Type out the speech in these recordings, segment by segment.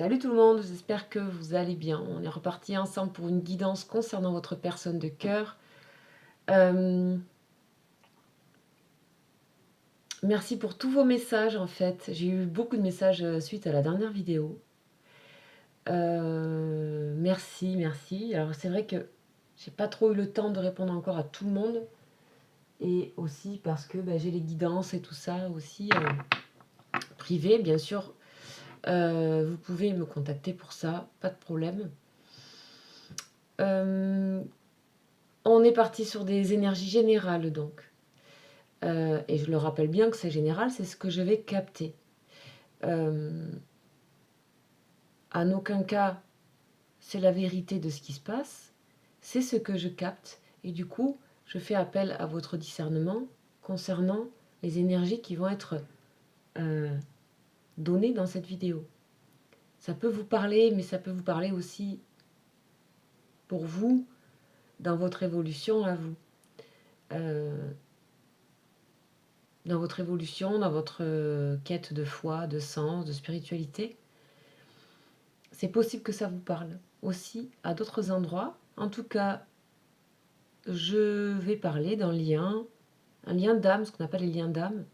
Salut tout le monde, j'espère que vous allez bien. On est reparti ensemble pour une guidance concernant votre personne de cœur. Merci pour tous vos messages en fait. J'ai eu beaucoup de messages suite à la dernière vidéo. Merci. Alors c'est vrai que j'ai pas trop eu le temps de répondre encore à tout le monde. Et aussi parce que j'ai les guidances et tout ça aussi privé, bien sûr. Vous pouvez me contacter pour ça, pas de problème. On est parti sur des énergies générales donc. Et je le rappelle bien que c'est général, c'est ce que je vais capter. En aucun cas, c'est la vérité de ce qui se passe, c'est ce que je capte. Et du coup, je fais appel à votre discernement concernant les énergies qui vont être données dans cette vidéo. Ça peut vous parler, mais ça peut vous parler aussi pour vous, dans votre évolution à vous. Dans votre évolution, dans votre quête de foi, de sens, de spiritualité. C'est possible que ça vous parle aussi à d'autres endroits. En tout cas, je vais parler d'un lien, un lien d'âme, ce qu'on appelle les liens d'âme.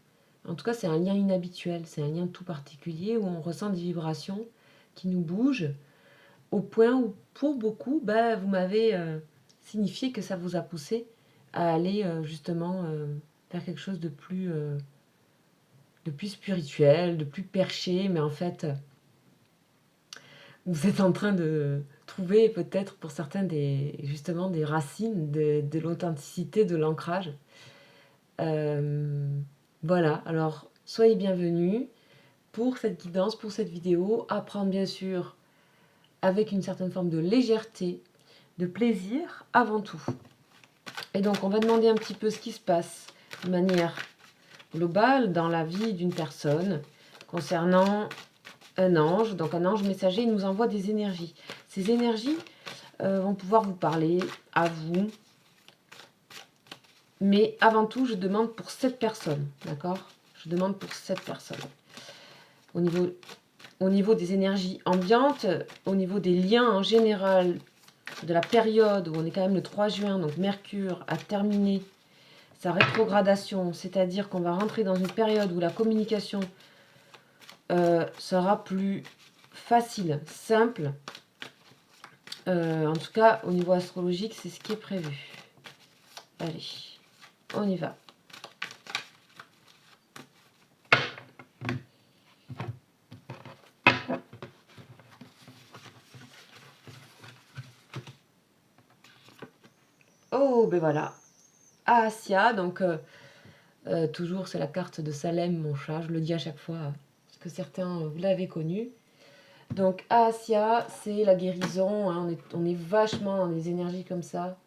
En tout cas, c'est un lien inhabituel, c'est un lien tout particulier où on ressent des vibrations qui nous bougent au point où, pour beaucoup, vous m'avez signifié que ça vous a poussé à aller justement faire quelque chose de plus spirituel, de plus perché, mais en fait, vous êtes en train de trouver peut-être pour certains justement des racines de l'authenticité, de l'ancrage. Voilà, alors soyez bienvenus pour cette guidance, pour cette vidéo. Apprendre bien sûr avec une certaine forme de légèreté, de plaisir avant tout. Et donc on va demander un petit peu ce qui se passe de manière globale dans la vie d'une personne concernant un ange. Donc un ange messager, il nous envoie des énergies. Ces énergies vont pouvoir vous parler à vous. Mais avant tout, je demande pour cette personne, d'accord? Je demande pour cette personne. Au niveau des énergies ambiantes, au niveau des liens en général, de la période où on est quand même le 3 juin, donc Mercure a terminé sa rétrogradation, c'est-à-dire qu'on va rentrer dans une période où la communication sera plus facile, simple. En tout cas, au niveau astrologique, c'est ce qui est prévu. Allez, on y va. Oh, ben voilà. Asia, donc toujours c'est la carte de Salem, mon chat, je le dis à chaque fois, parce que certains, vous l'avez connu. Donc Asia, c'est la guérison, hein, on est vachement dans des énergies comme ça.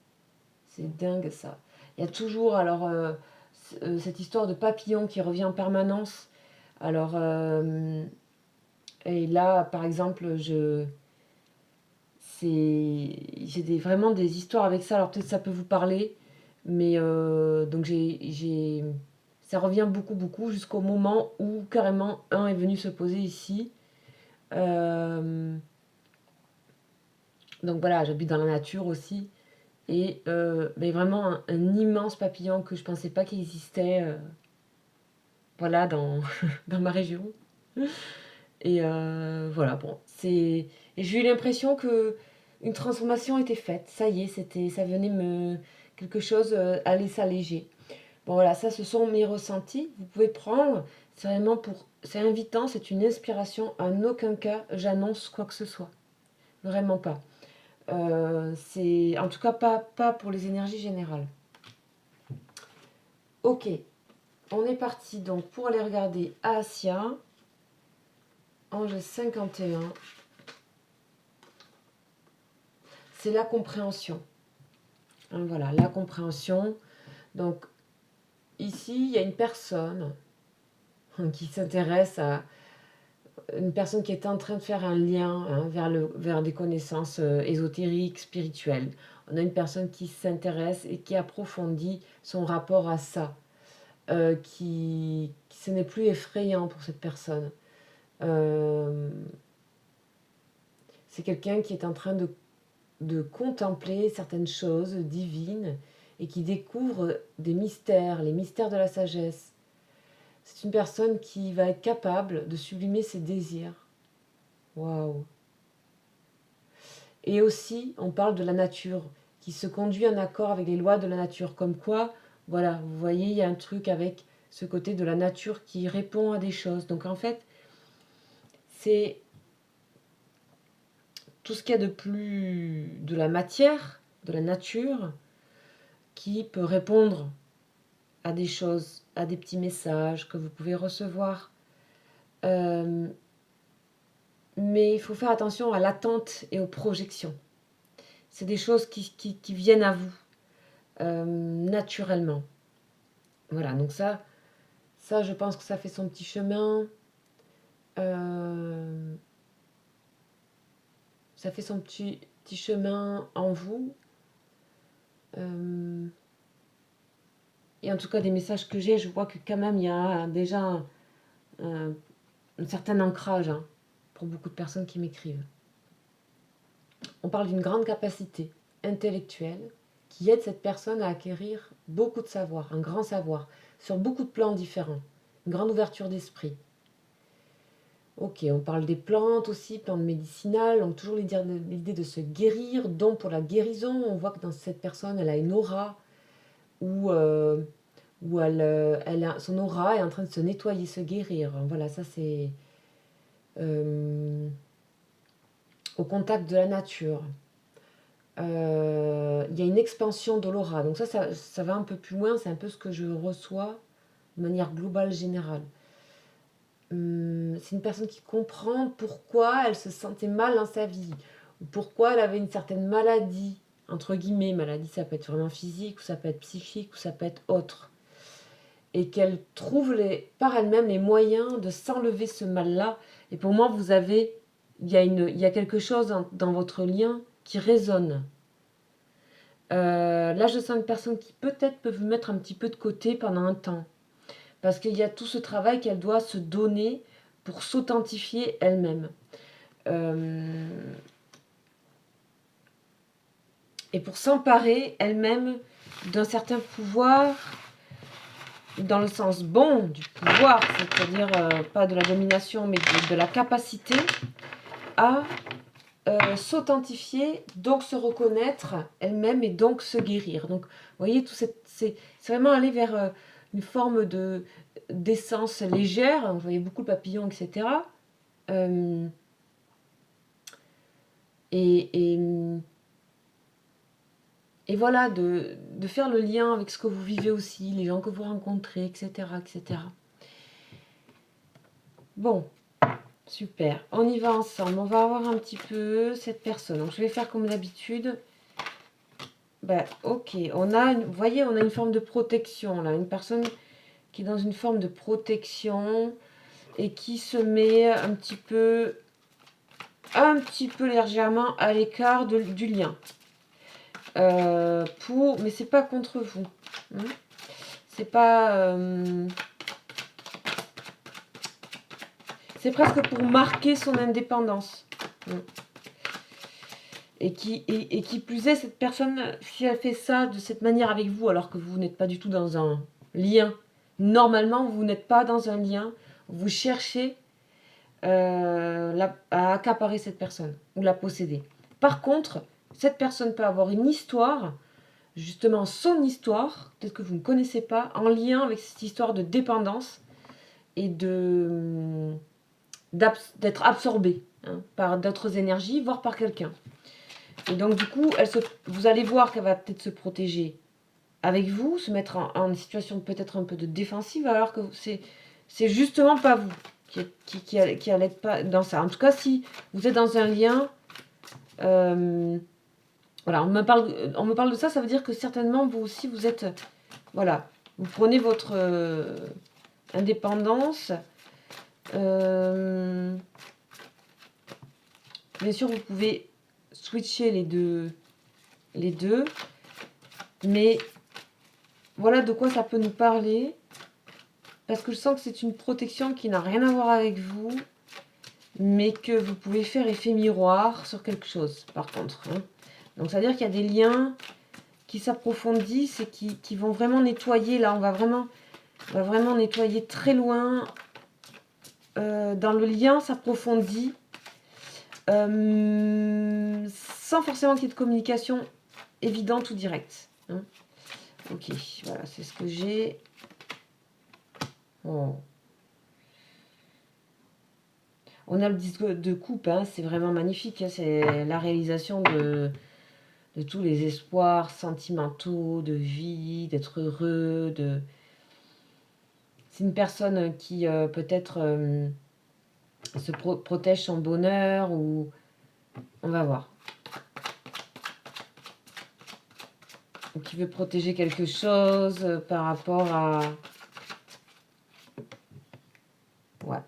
C'est dingue ça. Il y a toujours alors cette histoire de papillon qui revient en permanence. Alors, et là, par exemple, j'ai vraiment des histoires avec ça. Alors peut-être ça peut vous parler, mais donc ça revient beaucoup jusqu'au moment où carrément un est venu se poser ici. Donc voilà, j'habite dans la nature aussi. Et mais vraiment un immense papillon que je pensais pas qu'il existait voilà, dans, dans ma région. Et voilà, bon, c'est. Et j'ai eu l'impression que une transformation était faite. Ça y est, ça venait me. Quelque chose allait s'alléger. Bon voilà, ça ce sont mes ressentis. Vous pouvez prendre, c'est vraiment pour. C'est invitant, c'est une inspiration. En aucun cas, j'annonce quoi que ce soit. Vraiment pas. C'est en tout cas pas pour les énergies générales. Ok, on est parti donc pour aller regarder Asia, ange 51. C'est la compréhension. Hein, voilà, la compréhension. Donc ici, il y a une personne qui s'intéresse à une personne qui est en train de faire un lien vers des connaissances ésotériques, spirituelles. On a une personne qui s'intéresse et qui approfondit son rapport à ça. Ce n'est plus effrayant pour cette personne. C'est quelqu'un qui est en train de contempler certaines choses divines et qui découvre des mystères, les mystères de la sagesse. C'est une personne qui va être capable de sublimer ses désirs. Waouh! Et aussi, on parle de la nature, qui se conduit en accord avec les lois de la nature. Comme quoi, voilà, vous voyez, il y a un truc avec ce côté de la nature qui répond à des choses. Donc en fait, c'est tout ce qu'il y a de plus de la matière, de la nature, qui peut répondre à des choses, à des petits messages que vous pouvez recevoir. Mais il faut faire attention à l'attente et aux projections. C'est des choses qui viennent à vous naturellement. Voilà, donc ça, je pense que ça fait son petit chemin. Ça fait son petit chemin en vous. Et en tout cas, des messages que j'ai, je vois que quand même, il y a déjà un certain ancrage pour beaucoup de personnes qui m'écrivent. On parle d'une grande capacité intellectuelle qui aide cette personne à acquérir beaucoup de savoir, un grand savoir, sur beaucoup de plans différents. Une grande ouverture d'esprit. Ok, on parle des plantes aussi, plantes médicinales, donc toujours l'idée de se guérir, donc pour la guérison, on voit que dans cette personne, elle a une aura, où son aura est en train de se nettoyer, se guérir. Voilà, ça c'est au contact de la nature. Il y a une expansion de l'aura, donc ça va un peu plus loin, c'est un peu ce que je reçois de manière globale, générale. C'est une personne qui comprend pourquoi elle se sentait mal dans sa vie, ou pourquoi elle avait une certaine maladie, entre guillemets, maladie ça peut être vraiment physique, ou ça peut être psychique, ou ça peut être autre. Et qu'elle trouve par elle-même les moyens de s'enlever ce mal-là. Et pour moi, il y a quelque chose dans votre lien qui résonne. Là, je sens une personne qui peut-être peut vous mettre un petit peu de côté pendant un temps. Parce qu'il y a tout ce travail qu'elle doit se donner pour s'authentifier elle-même. Et pour s'emparer elle-même d'un certain pouvoir, dans le sens bon du pouvoir, c'est-à-dire pas de la domination, mais de la capacité à s'authentifier, donc se reconnaître elle-même et donc se guérir. Donc, vous voyez, c'est vraiment aller vers une forme d'essence légère. Vous voyez beaucoup de papillons, etc. Et voilà, de faire le lien avec ce que vous vivez aussi, les gens que vous rencontrez, etc. etc. Bon, super. On y va ensemble. On va voir un petit peu cette personne. Donc, je vais faire comme d'habitude. Ben, ok, vous voyez, on a une forme de protection là. Une personne qui est dans une forme de protection et qui se met un petit peu légèrement à l'écart du lien. Mais c'est pas contre vous. Hein, c'est pas... c'est presque pour marquer son indépendance. Et qui plus est, cette personne, si elle fait ça de cette manière avec vous, alors que vous n'êtes pas du tout dans un lien, normalement, vous n'êtes pas dans un lien, vous cherchez à accaparer cette personne ou la posséder. Par contre, cette personne peut avoir une histoire, justement son histoire, peut-être que vous ne connaissez pas, en lien avec cette histoire de dépendance et d'être absorbée par d'autres énergies, voire par quelqu'un. Et donc du coup, vous allez voir qu'elle va peut-être se protéger avec vous, se mettre en situation peut-être un peu de défensive, alors que c'est justement pas vous qui allez pas dans ça. En tout cas, si vous êtes dans un lien, voilà, on me parle de ça, ça veut dire que certainement vous aussi vous êtes, voilà, vous prenez votre indépendance. Bien sûr, vous pouvez switcher les deux, mais voilà de quoi ça peut nous parler, parce que je sens que c'est une protection qui n'a rien à voir avec vous, mais que vous pouvez faire effet miroir sur quelque chose, par contre. Hein. Donc, ça veut dire qu'il y a des liens qui s'approfondissent et qui vont vraiment nettoyer. Là, on va vraiment nettoyer très loin. Dans le lien s'approfondit sans forcément qu'il y ait de communication évidente ou directe. Hein. Ok, voilà, c'est ce que j'ai. Oh. On a le disque de coupe, hein, c'est vraiment magnifique. Hein, c'est la réalisation de tous les espoirs sentimentaux, de vie, d'être heureux. C'est une personne qui peut-être se protège son bonheur ou... On va voir. Ou qui veut protéger quelque chose par rapport à... Ouais.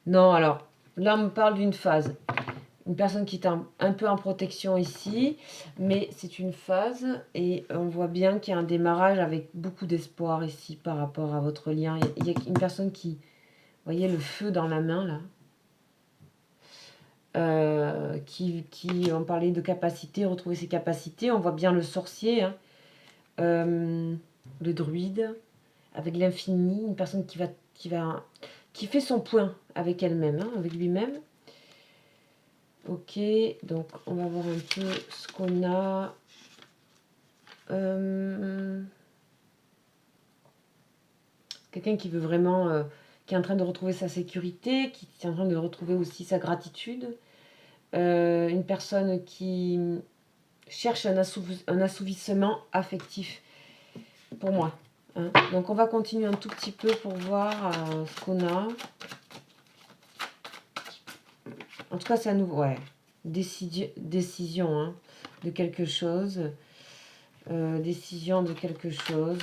Non, alors, là, on me parle d'une phase. Une personne qui est un peu en protection ici, mais c'est une phase et on voit bien qu'il y a un démarrage avec beaucoup d'espoir ici par rapport à votre lien. Il y a une personne qui... Vous voyez le feu dans la main, là on parlait de capacité, retrouver ses capacités. On voit bien le sorcier, hein, le druide, avec l'infini, une personne qui fait son point avec elle-même, hein, avec lui-même. Ok, donc on va voir un peu ce qu'on a. Quelqu'un qui veut vraiment, qui est en train de retrouver sa sécurité, qui est en train de retrouver aussi sa gratitude. Une personne qui cherche un assouvissement affectif pour moi. Hein. Donc on va continuer un tout petit peu pour voir ce qu'on a. En tout cas, c'est à nouveau, ouais, décision hein, de quelque chose. Décision de quelque chose.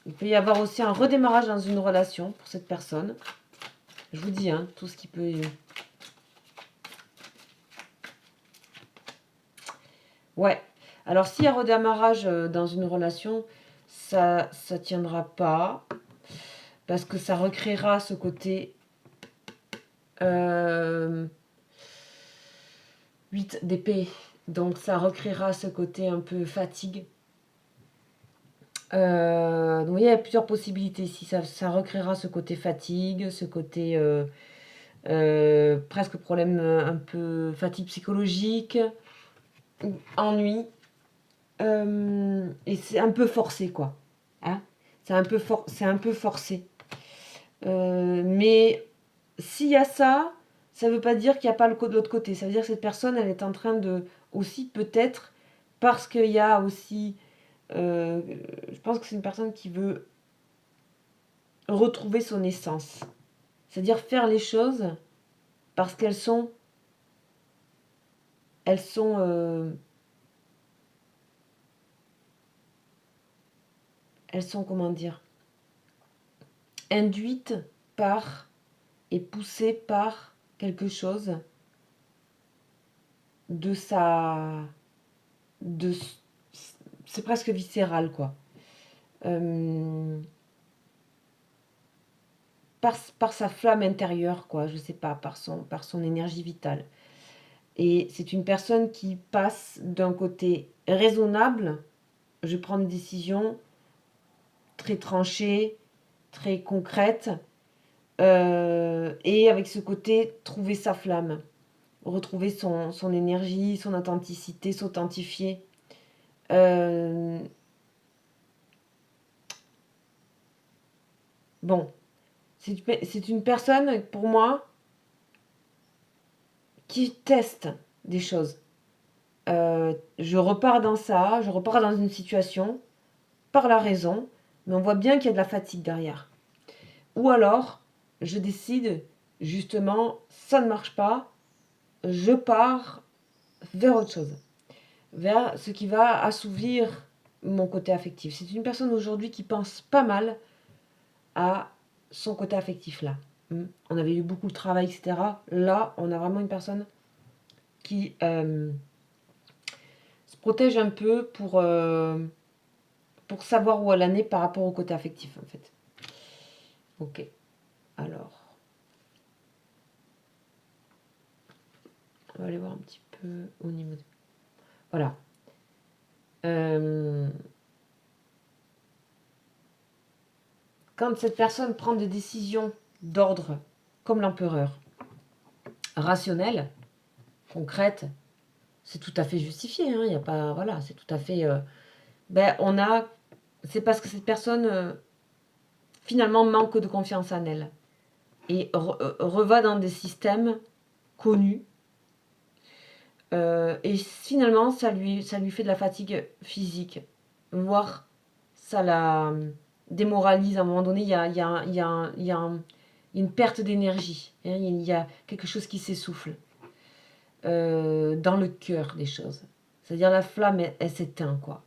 Il peut y avoir aussi un redémarrage dans une relation pour cette personne. Je vous dis, hein, tout ce qui peut... Ouais. Alors, s'il y a redémarrage dans une relation, ça tiendra pas. Parce que ça recréera ce côté 8 d'épée. Donc, ça recréera ce côté un peu fatigue. Donc, il y a plusieurs possibilités ici. Ça recréera ce côté fatigue, ce côté presque problème un peu fatigue psychologique, ennui. Et c'est un peu forcé, quoi. Hein, c'est un peu forcé. Mais s'il y a ça, ça ne veut pas dire qu'il n'y a pas de l'autre côté. Ça veut dire que cette personne, elle est en train de aussi peut-être, parce qu'il y a aussi... je pense que c'est une personne qui veut retrouver son essence. C'est-à-dire faire les choses parce qu'elles sont... Elles sont... elles sont, comment dire, induites par et poussées par quelque chose de sa... de c'est presque viscéral, quoi. Par sa flamme intérieure, quoi, je sais pas, par son énergie vitale. Et c'est une personne qui passe d'un côté raisonnable, je prends une décision très tranchée, très concrète, et avec ce côté trouver sa flamme, retrouver son énergie, son authenticité, s'authentifier. Bon, c'est une personne, pour moi, qui teste des choses. Je repars dans ça, je repars dans une situation, par la raison, mais on voit bien qu'il y a de la fatigue derrière. Ou alors, je décide, justement, ça ne marche pas, je pars vers autre chose, vers ce qui va assouvir mon côté affectif. C'est une personne aujourd'hui qui pense pas mal à son côté affectif là. On avait eu beaucoup de travail, etc. Là, on a vraiment une personne qui se protège un peu pour savoir où elle en est par rapport au côté affectif, en fait. Ok. Alors. On va aller voir un petit peu au niveau de... Voilà. Quand cette personne prend des décisions d'ordre, comme l'empereur, rationnelles, concrètes, c'est tout à fait justifié. Hein, y a pas, voilà, c'est tout à fait... c'est parce que cette personne, finalement, manque de confiance en elle. Et reva dans des systèmes connus. Et finalement, ça lui fait de la fatigue physique. Voire, ça la démoralise. À un moment donné, il y a une perte d'énergie. Hein, il y a quelque chose qui s'essouffle dans le cœur des choses. C'est-à-dire la flamme, elle s'éteint, quoi.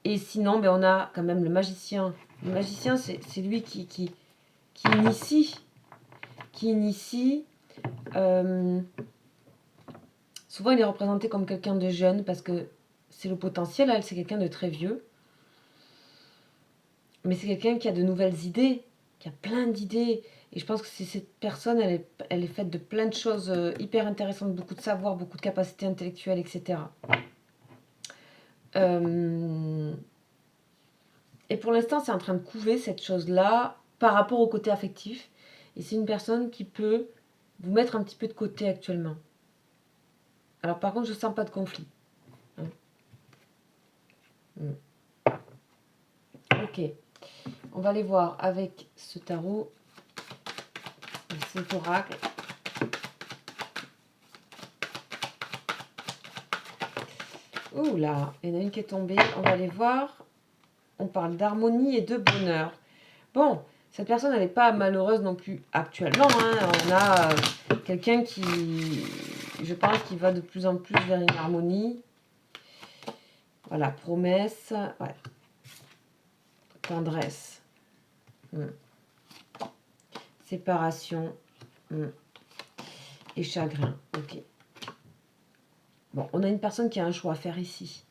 Et sinon, on a quand même le magicien. Le magicien, c'est lui qui initie. Qui initie. Souvent, il est représenté comme quelqu'un de jeune parce que c'est le potentiel. Elle, c'est quelqu'un de très vieux. Mais c'est quelqu'un qui a de nouvelles idées, qui a plein d'idées. Et je pense que c'est cette personne, elle est faite de plein de choses hyper intéressantes, beaucoup de savoir, beaucoup de capacités intellectuelles, etc. Et pour l'instant, c'est en train de couver cette chose-là par rapport au côté affectif. Et c'est une personne qui peut vous mettre un petit peu de côté actuellement. Alors par contre, je ne sens pas de conflit. Ok. On va aller voir avec ce tarot, cet oracle. Ouh là, il y en a une qui est tombée. On va aller voir. On parle d'harmonie et de bonheur. Bon, cette personne, elle n'est pas malheureuse non plus actuellement. Hein. On a quelqu'un qui, je pense, qui va de plus en plus vers une harmonie. Voilà, promesse. Ouais. Tendresse. Séparation. Et chagrin. Ok. Bon, on a une personne qui a un choix à faire ici.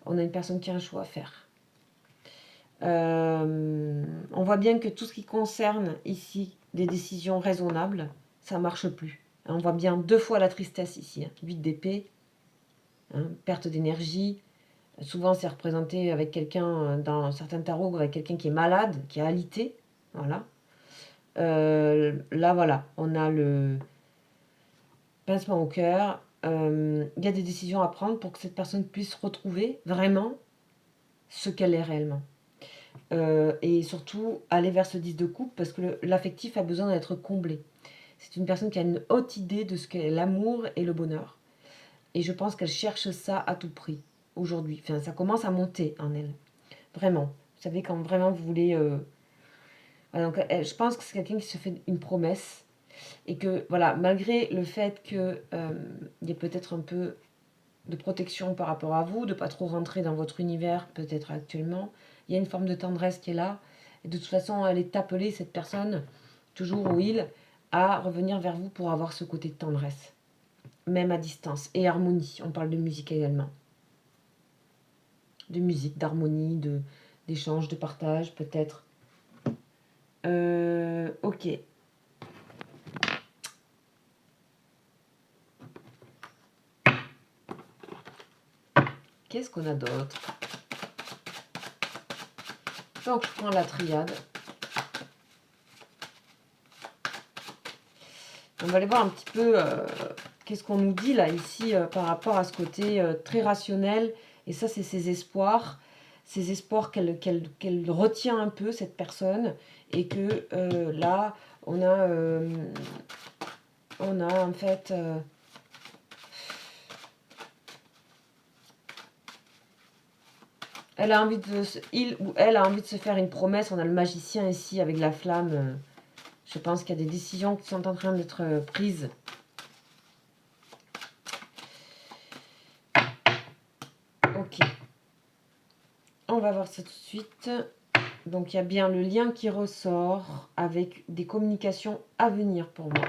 On a une personne qui a un choix à faire. On voit bien que tout ce qui concerne ici des décisions raisonnables, ça ne marche plus. On voit bien 2 fois la tristesse ici. 8 d'épée, perte d'énergie. Souvent, c'est représenté avec quelqu'un, dans certains tarots, avec quelqu'un qui est malade, qui est alité. Voilà. Là, voilà, on a le pincement au cœur. Il y a des décisions à prendre pour que cette personne puisse retrouver vraiment ce qu'elle est réellement. Et surtout, aller vers ce 10 de coupe parce que l'affectif a besoin d'être comblé. C'est une personne qui a une haute idée de ce qu'est l'amour et le bonheur. Et je pense qu'elle cherche ça à tout prix aujourd'hui. Enfin, ça commence à monter en elle. Vraiment. Vous savez, quand vraiment vous voulez... donc, je pense que c'est quelqu'un qui se fait une promesse. Et que, voilà, malgré le fait qu'il y ait peut-être un peu de protection par rapport à vous, de ne pas trop rentrer dans votre univers, peut-être actuellement, il y a une forme de tendresse qui est là. Et de toute façon, elle est appelée, cette personne, toujours ou il, à revenir vers vous pour avoir ce côté de tendresse. Même à distance. Et harmonie. On parle de musique également. De musique, d'harmonie, d'échange, de partage, peut-être. Ok. Qu'est-ce qu'on a d'autre? Donc, je prends la triade. On va aller voir un petit peu qu'est-ce qu'on nous dit là, ici, par rapport à ce côté très rationnel. Et ça, c'est ses espoirs. Ces espoirs qu'elle retient un peu, cette personne. Et que là, on a en fait... il ou elle a envie de se faire une promesse. On a le magicien ici avec la flamme. Je pense qu'il y a des décisions qui sont en train d'être prises. Ok. On va voir ça tout de suite. Donc il y a bien le lien qui ressort avec des communications à venir pour moi.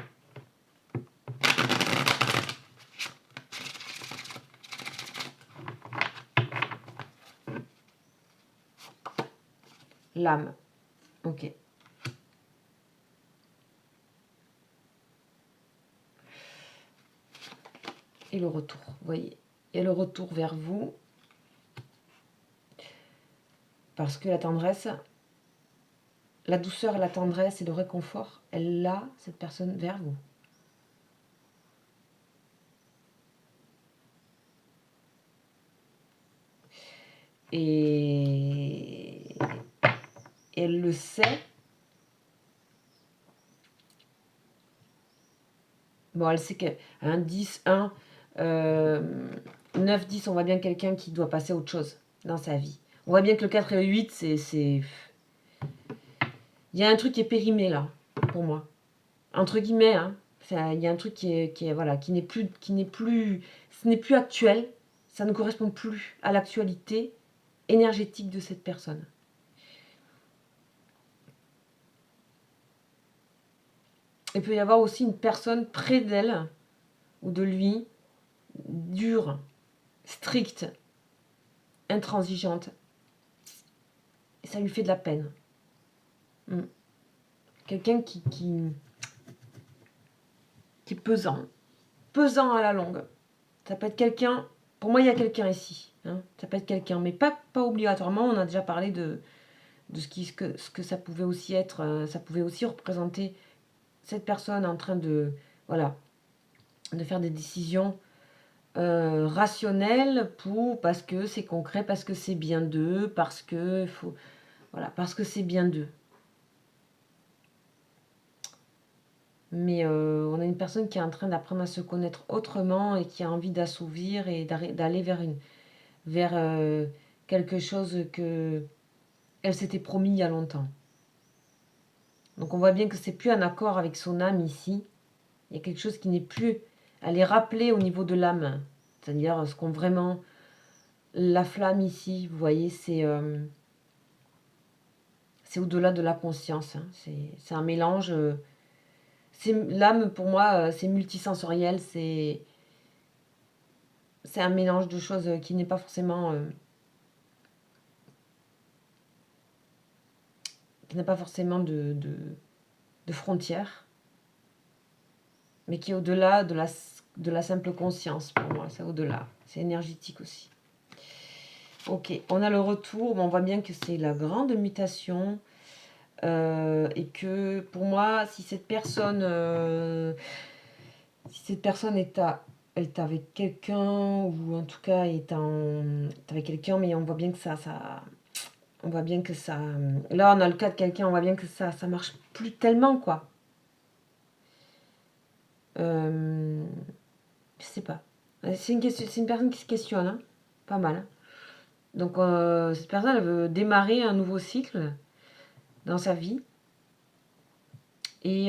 L'âme. Ok. et le retour. Vous voyez, il y a le retour vers vous. Parce que la tendresse, la douceur, la tendresse et le réconfort, elle l'a, cette personne, vers vous. Et elle le sait. Bon, elle sait qu'un 10, 1, 9, 10, on voit bien quelqu'un qui doit passer à autre chose dans sa vie. On voit bien que le 4 et le 8, c'est... Il y a un truc qui est périmé là, pour moi. Entre guillemets, hein. Il y a un truc voilà, qui n'est plus, ce n'est plus actuel. Ça ne correspond plus à l'actualité énergétique de cette personne. Il peut y avoir aussi une personne près d'elle ou de lui, dure, stricte, intransigeante. Et ça lui fait de la peine. Quelqu'un qui est pesant. Pesant à la longue. Ça peut être quelqu'un... Pour moi, il y a quelqu'un ici. Hein. Ça peut être quelqu'un, mais pas obligatoirement. On a déjà parlé de ce que ça pouvait aussi être. Ça pouvait aussi représenter cette personne en train de... Voilà. De faire des décisions rationnelles parce que c'est concret, parce que c'est bien d'eux, parce que c'est bien d'eux. Mais on a une personne qui est en train d'apprendre à se connaître autrement et qui a envie d'assouvir et d'aller vers quelque chose que elle s'était promis il y a longtemps. Donc on voit bien que c'est plus un accord avec son âme ici. Il y a quelque chose qui n'est plus... Elle est rappelée au niveau de l'âme. C'est-à-dire ce qu'on vraiment... La flamme ici, vous voyez, c'est au-delà de la conscience. Hein. C'est un mélange... L'âme, pour moi, c'est multisensoriel, c'est un mélange de choses qui n'est pas forcément de frontières, mais qui est au-delà de la simple conscience. Pour moi, c'est au-delà, c'est énergétique aussi. Ok, on a le retour, on voit bien que c'est la grande mutation et que pour moi, si cette personne est avec quelqu'un, ou en tout cas est avec quelqu'un, mais on voit bien que on voit bien que ça... Là, on a le cas de quelqu'un, on voit bien que ça marche plus tellement, quoi. Je sais pas. C'est une personne qui se questionne, hein, pas mal. Hein. Donc, cette personne, elle veut démarrer un nouveau cycle dans sa vie. Et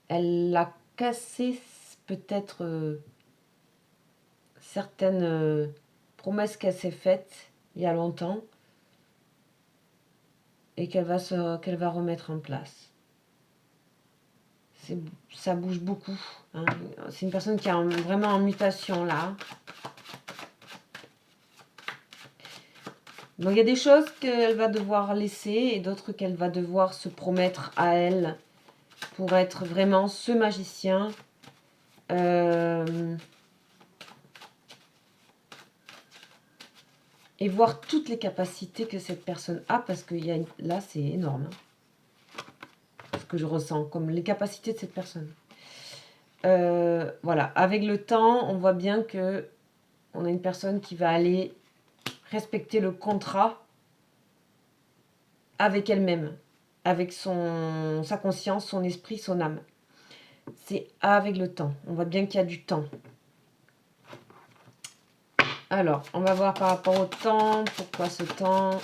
elle a cassé peut-être certaines promesses qu'elle s'est faites il y a longtemps et qu'elle va remettre en place. Ça bouge beaucoup. Hein. C'est une personne qui est vraiment en mutation là. Donc il y a des choses qu'elle va devoir laisser et d'autres qu'elle va devoir se promettre à elle pour être vraiment ce magicien. Et voir toutes les capacités que cette personne a, parce que là c'est énorme. Hein, ce que je ressens, comme les capacités de cette personne. Voilà, avec le temps, on voit bien que on a une personne qui va aller respecter le contrat avec elle-même, avec sa conscience, son esprit, son âme. C'est avec le temps. On voit bien qu'il y a du temps. Alors, on va voir par rapport au temps. Pourquoi ce temps?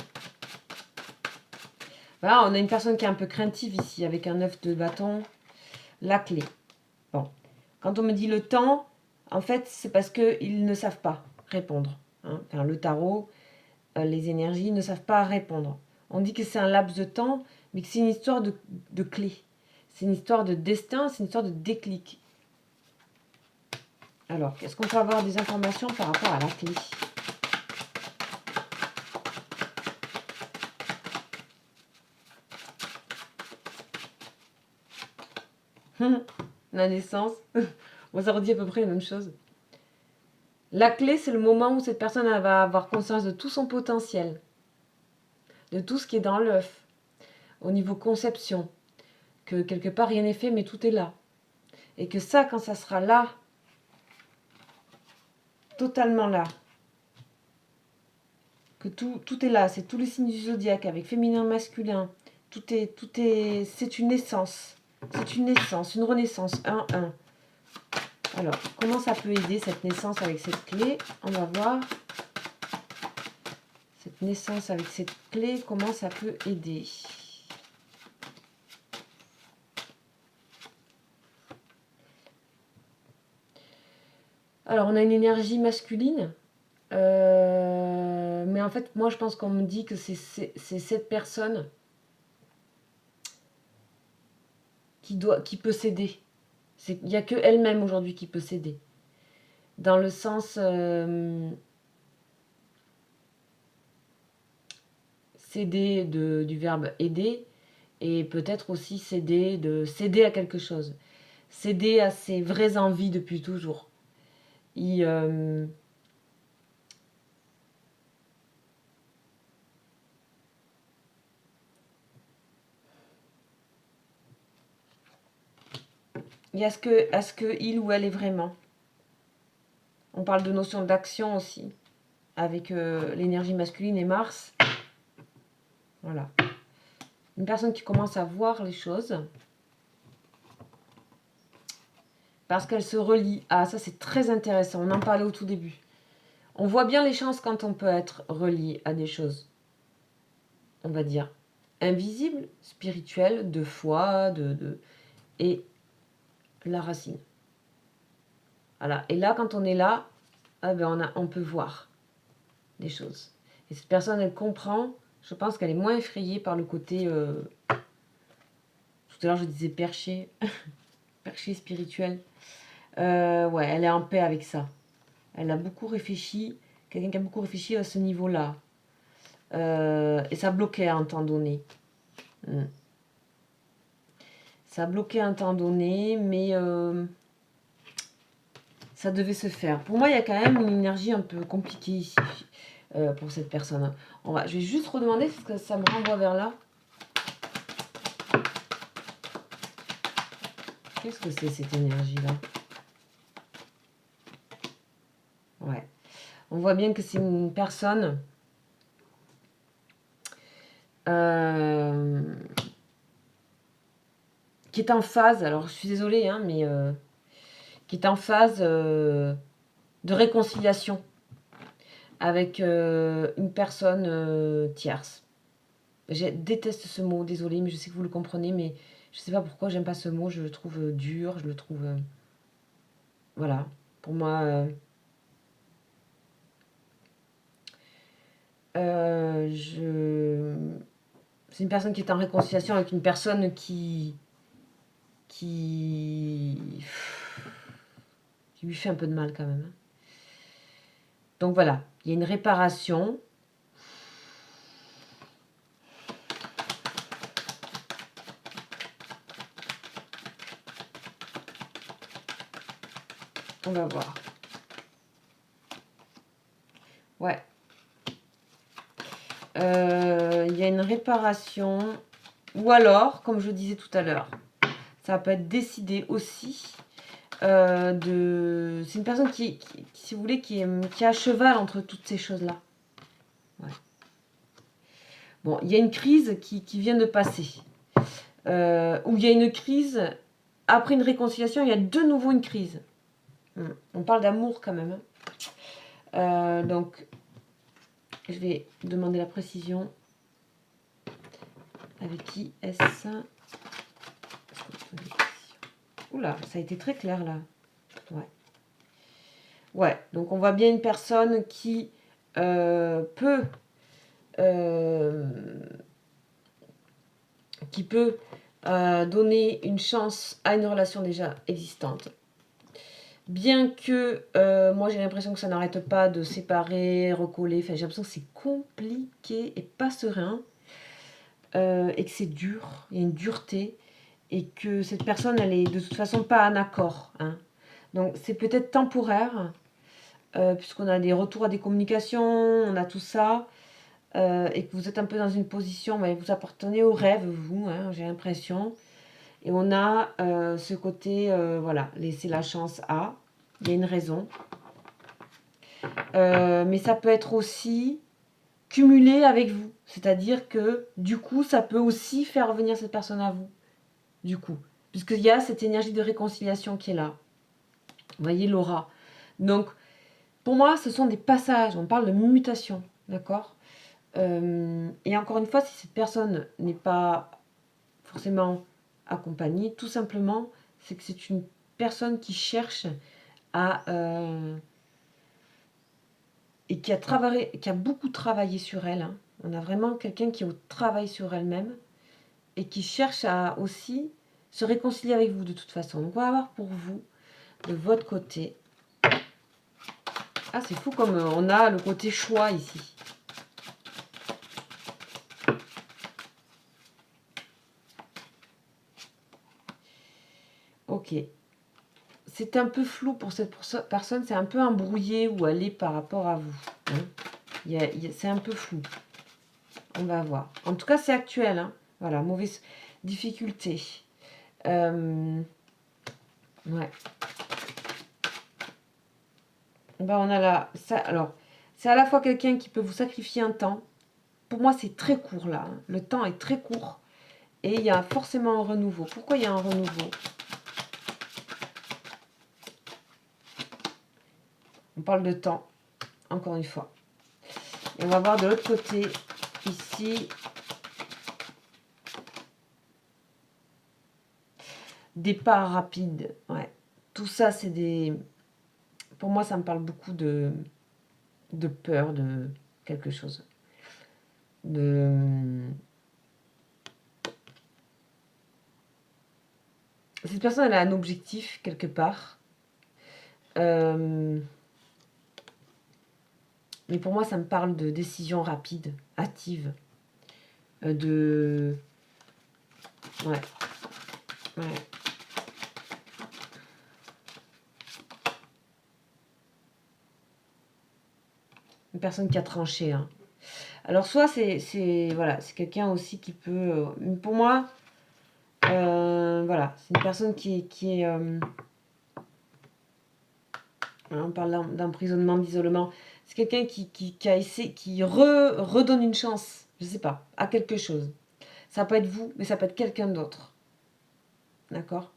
Voilà, on a une personne qui est un peu craintive ici, avec un 9 de bâton. La clé. Bon. Quand on me dit le temps, en fait, c'est parce qu'ils ne savent pas répondre. Hein. Enfin, le tarot, les énergies ne savent pas répondre. On dit que c'est un laps de temps, mais que c'est une histoire de clé. C'est une histoire de destin, c'est une histoire de déclic. Alors, est-ce qu'on peut avoir des informations par rapport à la clé? La naissance. Bon, ça redit à peu près la même chose. La clé, c'est le moment où cette personne elle va avoir conscience de tout son potentiel, de tout ce qui est dans l'œuf, au niveau conception, que quelque part rien n'est fait, mais tout est là. Et que ça, quand ça sera là, totalement là, que tout est là, c'est tous les signes du zodiaque avec féminin, masculin, c'est une naissance, une renaissance, 1-1. Alors, comment ça peut aider cette naissance avec cette clé? On va voir. Cette naissance avec cette clé, comment ça peut aider? Alors, on a une énergie masculine. Mais en fait, moi, je pense qu'on me dit que c'est cette personne qui peut céder. Il n'y a que elle-même aujourd'hui qui peut céder. Dans le sens céder du verbe aider, et peut-être aussi céder à quelque chose. Céder à ses vraies envies depuis toujours. Il y a ce que il ou elle est vraiment. On parle de notion d'action aussi, avec l'énergie masculine et Mars. Voilà. Une personne qui commence à voir les choses, parce qu'elle se relie. Ah, ça c'est très intéressant, on en parlait au tout début. On voit bien les chances quand on peut être relié à des choses, on va dire, invisibles, spirituelles, de foi, et la racine. Voilà. Et là, quand on est là, ah ben on peut voir des choses. Et cette personne, elle comprend, je pense qu'elle est moins effrayée par le côté... tout à l'heure, je disais perché, perché spirituel. Ouais, elle est en paix avec ça. Elle a beaucoup réfléchi, quelqu'un qui a beaucoup réfléchi à ce niveau-là. Et ça bloquait à un temps donné. Ça a bloqué à un temps donné, mais ça devait se faire. Pour moi, il y a quand même une énergie un peu compliquée ici, pour cette personne. Je vais juste redemander, parce que ça me renvoie vers là. Qu'est-ce que c'est cette énergie-là? Ouais. On voit bien que c'est une personne qui est en phase, alors je suis désolée, hein, mais qui est en phase de réconciliation avec une personne tierce. Je déteste ce mot, désolée, mais je sais que vous le comprenez, mais je sais pas pourquoi j'aime pas ce mot, je le trouve dur, je le trouve... voilà, pour moi... c'est une personne qui est en réconciliation avec une personne qui lui fait un peu de mal quand même. Donc voilà, il y a une réparation. On va voir. Ouais. Il y a une réparation. Ou alors, comme je disais tout à l'heure, ça peut être décidé aussi c'est une personne qui, si vous voulez, qui est à cheval entre toutes ces choses-là. Ouais. Bon, il y a une crise qui vient de passer. Où il y a une crise, après une réconciliation, il y a de nouveau une crise. On parle d'amour quand même. Donc, je vais demander la précision. Avec qui est-ce? Oula, ça a été très clair là. Ouais. Ouais, donc on voit bien une personne qui peut donner une chance à une relation déjà existante. Bien que moi j'ai l'impression que ça n'arrête pas de séparer, recoller, enfin j'ai l'impression que c'est compliqué et pas serein, et que c'est dur, il y a une dureté, et que cette personne elle est de toute façon pas en accord, hein. Donc c'est peut-être temporaire, puisqu'on a des retours à des communications, on a tout ça, et que vous êtes un peu dans une position, mais vous appartenez au rêve, vous, hein, j'ai l'impression. Et on a ce côté, voilà, laisser la chance à, il y a une raison. Mais ça peut être aussi cumulé avec vous. C'est-à-dire que du coup, ça peut aussi faire revenir cette personne à vous. Du coup, puisqu'il y a cette énergie de réconciliation qui est là. Vous voyez l'aura. Donc, pour moi, ce sont des passages. On parle de mutation. D'accord. Et encore une fois, si cette personne n'est pas forcément accompagnée, tout simplement, c'est que c'est une personne qui cherche à... et qui a beaucoup travaillé sur elle. Hein. On a vraiment quelqu'un qui travaille sur elle-même et qui cherche à aussi se réconcilier avec vous de toute façon. Donc on va avoir pour vous, de votre côté... Ah, c'est fou comme on a le côté choix ici. Ok. C'est un peu flou pour cette personne, c'est un peu embrouillé où elle est par rapport à vous. Hein. C'est un peu flou. On va voir. En tout cas, c'est actuel. Hein. Voilà, mauvaise difficulté. Ouais. Ben, on a là. Ça, alors, c'est à la fois quelqu'un qui peut vous sacrifier un temps. Pour moi, c'est très court là. Hein. Le temps est très court. Et il y a forcément un renouveau. Pourquoi il y a un renouveau? On parle de temps, encore une fois. Et on va voir de l'autre côté, ici, départ rapide. Ouais. Tout ça, c'est des... Pour moi, ça me parle beaucoup de peur, de quelque chose. Cette personne, elle a un objectif, quelque part. Mais pour moi, ça me parle de décision rapide, hâtive. De... Ouais. Ouais. Une personne qui a tranché. Hein. Alors, soit c'est voilà, c'est quelqu'un aussi qui peut... pour moi, voilà, c'est une personne qui est... on parle d'emprisonnement, d'isolement. C'est quelqu'un qui a essayé, qui redonne une chance, je sais pas, à quelque chose. Ça peut être vous, mais ça peut être quelqu'un d'autre. D'accord?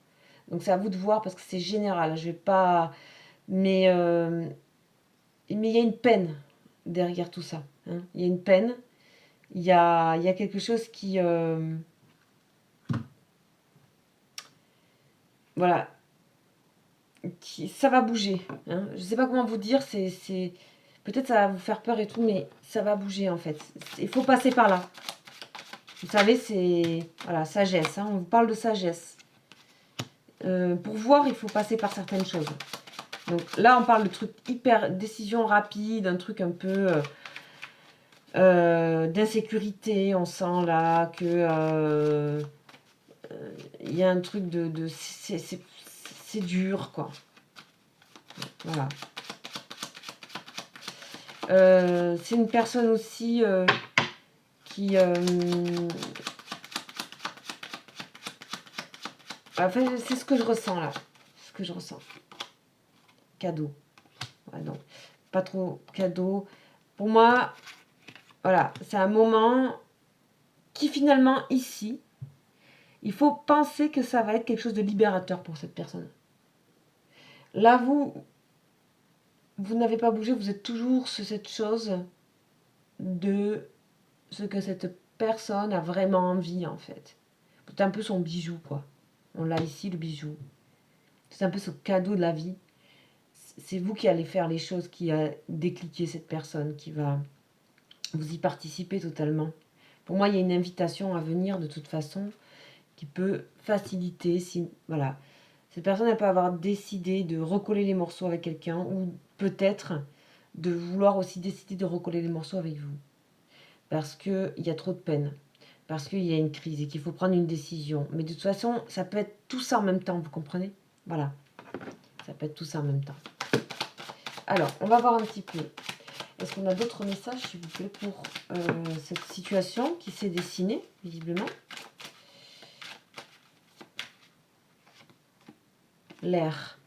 Donc c'est à vous de voir parce que c'est général. Je vais pas... Mais il y a une peine derrière tout ça. Hein. Il y a une peine. Il y a quelque chose qui... voilà. Ça va bouger. Hein. Je sais pas comment vous dire. Peut-être ça va vous faire peur et tout, mais ça va bouger en fait. Il faut passer par là. Vous savez, c'est... Voilà, sagesse. Hein. On vous parle de sagesse. Pour voir, il faut passer par certaines choses. Donc là, on parle de trucs hyper... Décision rapide, un truc un peu... d'insécurité. On sent là que... il y a un truc de c'est dur, quoi. Voilà. C'est une personne aussi qui... enfin, c'est ce que je ressens, là. C'est ce que je ressens. Cadeau. Ouais, non, pas trop cadeau. Pour moi, voilà, c'est un moment qui finalement, ici, il faut penser que ça va être quelque chose de libérateur pour cette personne. Là, vous n'avez pas bougé, vous êtes toujours sur cette chose de ce que cette personne a vraiment envie, en fait. C'est un peu son bijou, quoi. On l'a ici, le bijou. C'est un peu ce cadeau de la vie. C'est vous qui allez faire les choses qui a décliqué cette personne, qui va vous y participer totalement. Pour moi, il y a une invitation à venir de toute façon qui peut faciliter si... Voilà. Cette personne, elle peut avoir décidé de recoller les morceaux avec quelqu'un ou peut-être de vouloir aussi décider de recoller les morceaux avec vous. Parce qu'il y a trop de peine. Parce qu'il y a une crise et qu'il faut prendre une décision. Mais de toute façon, ça peut être tout ça en même temps, vous comprenez? Voilà. Ça peut être tout ça en même temps. Alors, on va voir un petit peu. Est-ce qu'on a d'autres messages, s'il vous plaît, pour cette situation qui s'est dessinée, visiblement? L'air.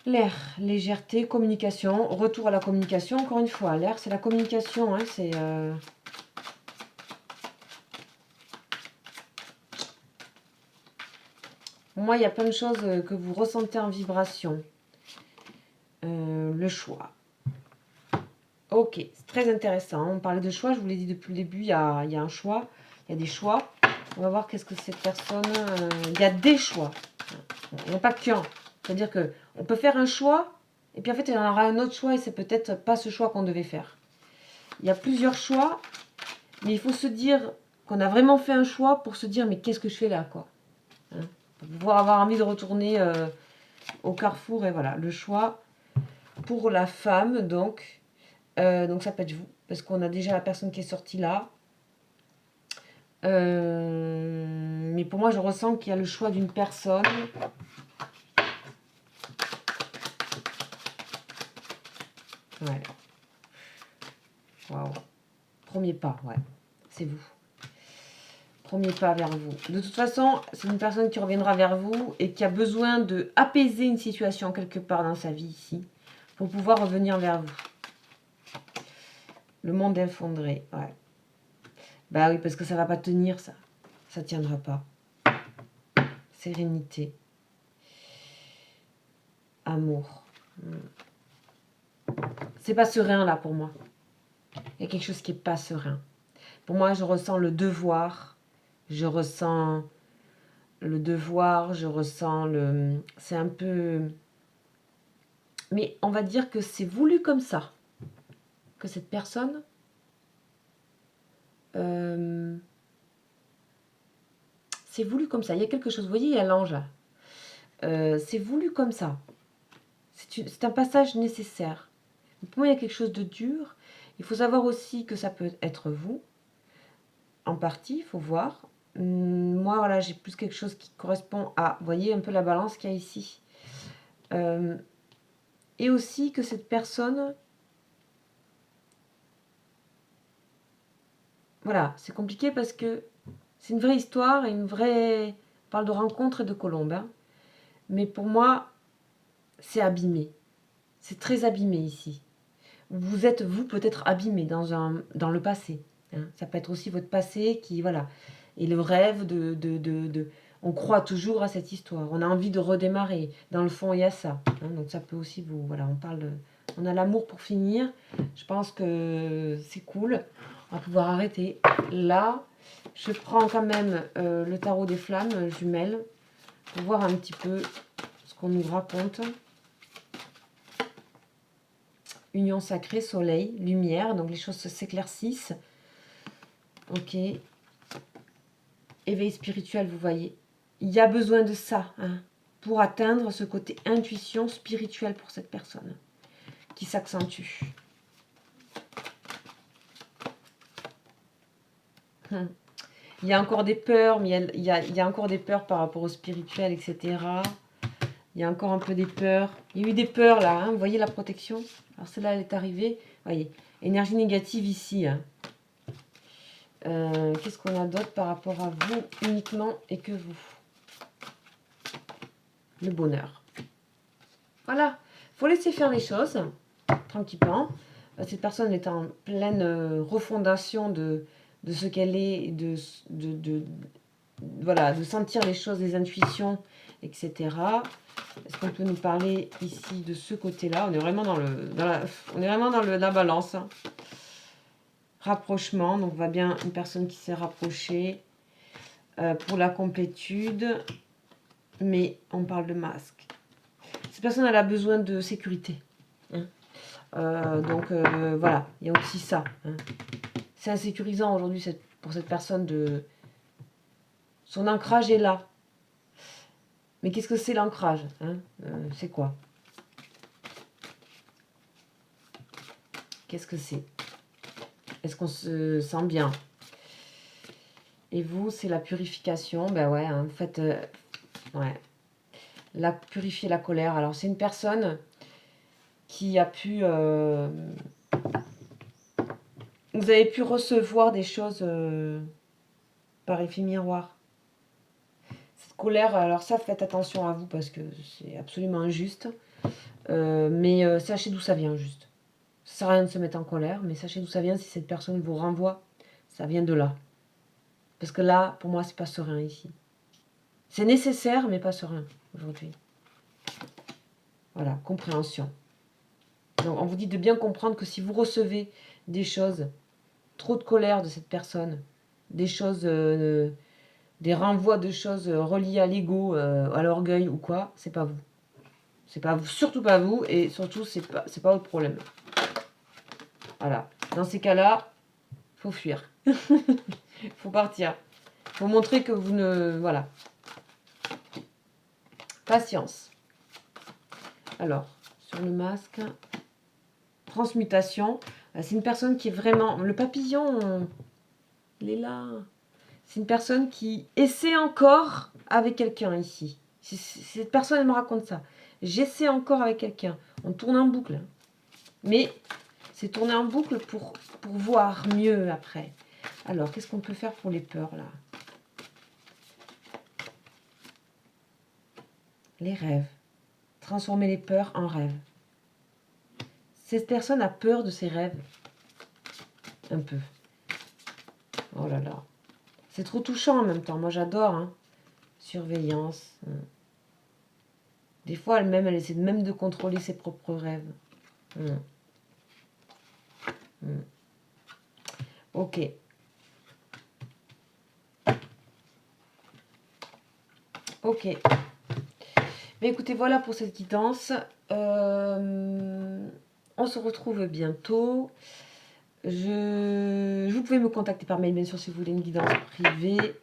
L'air, légèreté, communication, retour à la communication. Encore une fois, l'air, c'est la communication. Hein, c'est... Pour moi, il y a plein de choses que vous ressentez en vibration. Le choix. Ok, c'est très intéressant. On parlait de choix, je vous l'ai dit depuis le début, il y a un choix, il y a des choix. On va voir qu'est-ce que cette personne... il y a des choix. Il n'y a pas qu'un. C'est-à-dire qu'on peut faire un choix, et puis en fait, il y en aura un autre choix, et c'est peut-être pas ce choix qu'on devait faire. Il y a plusieurs choix, mais il faut se dire qu'on a vraiment fait un choix pour se dire, mais qu'est-ce que je fais là, quoi, hein, pour pouvoir avoir envie de retourner au carrefour, et voilà, le choix pour la femme, donc ça peut être vous, parce qu'on a déjà la personne qui est sortie là. Mais pour moi, je ressens qu'il y a le choix d'une personne. Ouais. Waouh. Premier pas, ouais. C'est vous. Premier pas vers vous. De toute façon, c'est une personne qui reviendra vers vous et qui a besoin de apaiser une situation quelque part dans sa vie ici pour pouvoir revenir vers vous. Le monde effondré, ouais. Bah oui, parce que ça va pas tenir, ça. Ça tiendra pas. Sérénité. Amour. C'est pas serein là pour moi. Il y a quelque chose qui est pas serein. Pour moi, je ressens le devoir. Je ressens le devoir. Je ressens le... C'est un peu... Mais on va dire que c'est voulu comme ça. Que cette personne... c'est voulu comme ça. Il y a quelque chose. Vous voyez, il y a l'ange là. C'est voulu comme ça. C'est un passage nécessaire. Pour moi, il y a quelque chose de dur. Il faut savoir aussi que ça peut être vous. En partie, il faut voir. Moi, voilà, j'ai plus quelque chose qui correspond à... Vous voyez un peu la balance qu'il y a ici. Et aussi que cette personne... Voilà, c'est compliqué parce que c'est une vraie histoire et une vraie... On parle de rencontre et de colombe. Hein. Mais pour moi, c'est abîmé. C'est très abîmé ici. Vous êtes, vous, peut-être abîmé dans le passé. Hein. Ça peut être aussi votre passé qui, voilà. Et le rêve on croit toujours à cette histoire. On a envie de redémarrer. Dans le fond, il y a ça. Hein. Donc ça peut aussi vous... Voilà, on a l'amour pour finir. Je pense que c'est cool. On va pouvoir arrêter. Là, je prends quand même le tarot des flammes jumelles pour voir un petit peu ce qu'on nous raconte. Union sacrée, soleil, lumière, donc les choses s'éclaircissent. Ok. Éveil spirituel, vous voyez. Il y a besoin de ça hein, pour atteindre ce côté intuition spirituelle pour cette personne qui s'accentue. Il y a encore des peurs, mais il y a encore des peurs par rapport au spirituel, etc. Il y a encore un peu des peurs. Il y a eu des peurs là, hein, vous voyez la protection. Alors celle-là, elle est arrivée. Vous voyez, énergie négative ici. Hein. Qu'est-ce qu'on a d'autre par rapport à vous uniquement et que vous? Le bonheur. Voilà, il faut laisser faire les choses tranquillement. Cette personne est en pleine refondation de ce qu'elle est, voilà, de sentir les choses, les intuitions, etc. Est-ce qu'on peut nous parler ici de ce côté-là? On est vraiment dans la balance. Hein. Rapprochement, donc on voit bien une personne qui s'est rapprochée pour la complétude, mais on parle de masque. Cette personne elle a besoin de sécurité. Hein. Donc voilà, il y a aussi ça. Hein. C'est insécurisant aujourd'hui pour cette personne de... Son ancrage est là. Mais qu'est-ce que c'est l'ancrage hein c'est quoi? Qu'est-ce que c'est? Est-ce qu'on se sent bien? Et vous, c'est la purification. Ben ouais, en fait, ouais. purifier la colère. Alors, c'est une personne qui a pu... vous avez pu recevoir des choses par effet miroir. Cette colère, alors ça, faites attention à vous parce que c'est absolument injuste. Mais sachez d'où ça vient, juste. Ça sert à rien de se mettre en colère, mais sachez d'où ça vient. Si cette personne vous renvoie, ça vient de là. Parce que là, pour moi, c'est pas serein ici. C'est nécessaire, mais pas serein aujourd'hui. Voilà, compréhension. Donc, on vous dit de bien comprendre que si vous recevez des choses, trop de colère de cette personne, des choses, des renvois de choses reliées à l'ego, à l'orgueil ou quoi, c'est pas vous. C'est pas vous, surtout pas vous, et surtout, c'est pas votre problème. Voilà. Dans ces cas-là, faut fuir. Faut partir. Faut montrer que vous ne... Voilà. Patience. Alors, sur le masque, transmutation. C'est une personne qui est vraiment... Le papillon, il est là. C'est une personne qui essaie encore avec quelqu'un ici. Cette personne, elle me raconte ça. J'essaie encore avec quelqu'un. On tourne en boucle. Mais c'est tourner en boucle pour voir mieux après. Alors, qu'est-ce qu'on peut faire pour les peurs, là? Les rêves. Transformer les peurs en rêves. Cette personne a peur de ses rêves. Un peu. Oh là là. C'est trop touchant en même temps. Moi, j'adore. Hein. Surveillance. Des fois, elle essaie même de contrôler ses propres rêves. Ok. Ok. Mais écoutez, voilà pour cette guidance. On se retrouve bientôt. Vous pouvez me contacter par mail, bien sûr, si vous voulez une guidance privée.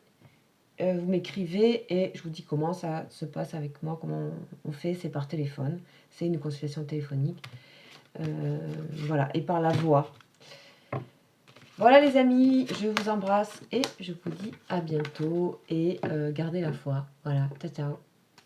Vous m'écrivez et je vous dis comment ça se passe avec moi, comment on fait. C'est par téléphone. C'est une consultation téléphonique. Voilà, et par la voix. Voilà les amis, je vous embrasse et je vous dis à bientôt et gardez la foi. Voilà, ciao ciao.